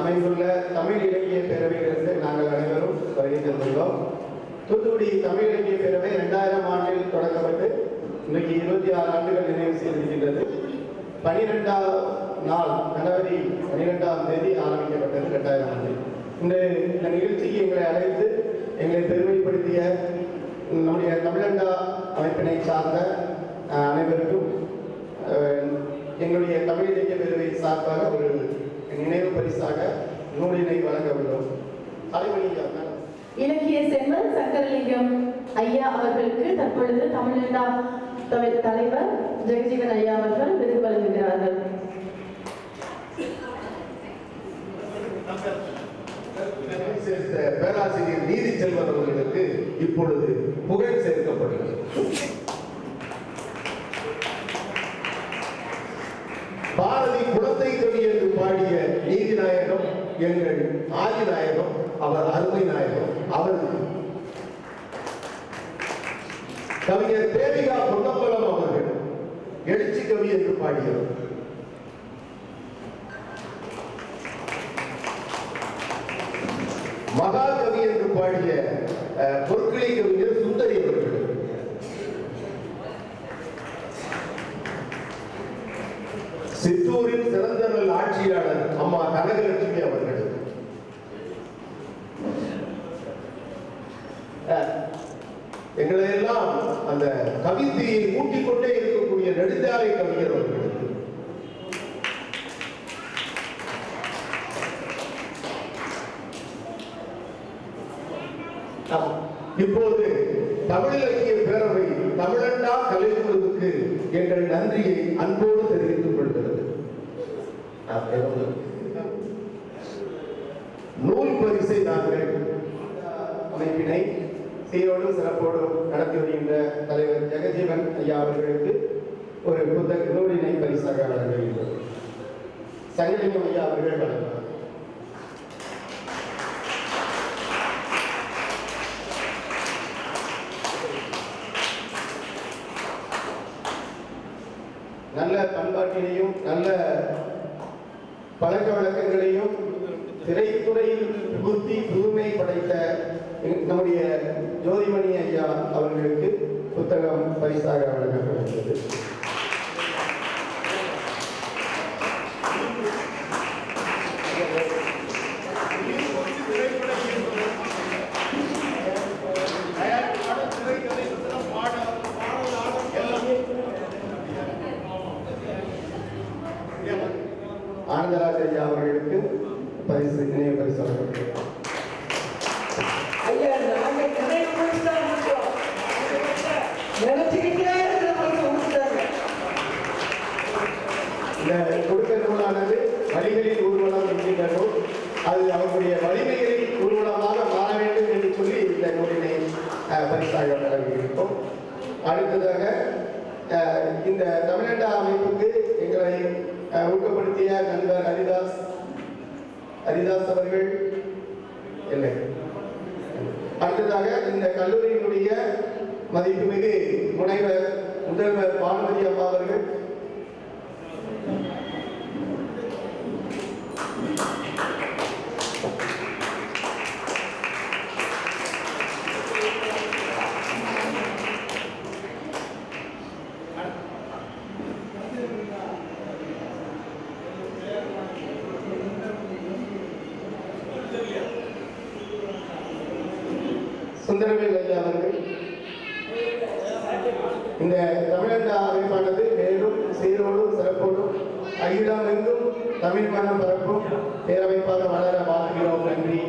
அமைந்துள்ள தமிழ் இலக்கிய பேரவையிலிருந்து நாங்கள் அனைவரும் வருகை தந்துள்ளோம். தூத்துக்குடி தமிழ் இலக்கிய பேரவை 2000 ஆண்டில் தொடங்கப்பட்டு இன்றைக்கு 26 ஆண்டுகள் நிறைவு செய்திருக்கின்றது. 12ஆம் நாள் ஜனவரி 12ஆம் தேதி ஆரம்பிக்கப்பட்டது 2000 ஆண்டு. இந்த நிகழ்ச்சிக்கு எங்களை அழைத்து எங்களை பெருமைப்படுத்திய நம்முடைய தமிழண்டா அமைப்பினை சார்ந்த அனைவருக்கும் எங்களுடைய தமிழ் இலக்கிய பேரவை சார்பாக ஒரு நினைவு பரிசாக நூலினை வழங்க உள்ளோம். இலக்கிய செம்மல் சங்கரலிங்கம் ஐயா அவர்களுக்கு தற்பொழுது தமிழண்டா தலைவர் ஜெகஜீவன் ஐயா அவர்கள் விருது வழங்குகிறார்கள். பேராசிரியர் நீதி செல்வன் அவர்களுக்கு இப்பொழுது புகழ் சேர்க்கப்படுகிறது. பாரதி குழந்தை கவி என்று பாடிய நீதி நாயகம் எங்கள் ஆதி நாயகம், அவர் அருமை நாயகம். அவர் கவிஞர் தேவிகா பொன்னம்பலம் அவர்கள் எழுச்சி கவி என்று பாடியவர். மகாகவி என்று பாடிய பொற்கிளை கவிஞர் சுந்தரி அவர்கள். சித்தூரின் சிறந்த நல் ஆட்சியாளர் அம்மா கனகலட்சுமி அவர்கள். எங்களை எல்லாம் அந்த கவிதையை ஊட்டிக்கொண்டே இருக்கக்கூடிய நெடுஞ்சாலை கவிஞர் அவர்கள். இப்போது தமிழ் இலக்கிய பேரவை தமிழண்டா கலைக்குழுவுக்கு எங்கள் நன்றியை அன்போடு தெரிவித்துக் கொள்கிறது. நூல் பரிசை நாங்கள் அமைப்பினை சீரோடும் சிறப்போடும் நடத்தி வருகின்ற தலைவர் ஜெகஜீவன் ஐயா அவர்களுக்கு ஒரு புத்தக நூலினை பரிசாக வழங்குகின்றோம். சங்கலிங்கம் ஐயா அவர்கள் வழங்குவார். நல்ல பண்பாட்டினையும் நல்ல பழக்க வழக்கங்களையும் திரைத்துறையில் புகுத்தி புதுமை படைத்த நம்முடைய ஜோதிமணி ஐயா அவர்களுக்கு புத்தகம் பரிசாக வழங்கப்படுகிறது. ஆனந்தராஜ் ஐயா அவர்களுக்கு பரிசு நினைவு பரிசு வழங்கப்படுகிறது. இந்த கொடுக்க நூலானது வழிகளில் ஊர்வலம் என்கின்ற நூல். அது அவர்களுடைய வலிமைகளில் ஊர்வலமாக மாற வேண்டும் என்று சொல்லி இந்த நூலினை பரிசாக வழங்கியிருக்கோம். அடுத்ததாக இந்த தமிழண்டா அமைப்புக்கு எங்களை ஊக்கப்படுத்திய நண்பர் ஹரிதாஸ் அவர்கள் இல்லை. அடுத்ததாக இந்த கல்லூரியினுடைய மதிப்புமிகு முனைவர் முதல்வர் பானுமதி அம்மா அவர்கள், சுந்தரவேல் ஐயா அவர்கள். இந்த தமிழண்டா அமைப்பானது மேலும் சீரோடும் சிறப்போடும் அகிலம் எங்கும் தமிழ் மனம் பரப்பும் பேரமைப்பாக வளர வாழ்கிறோம். நன்றி.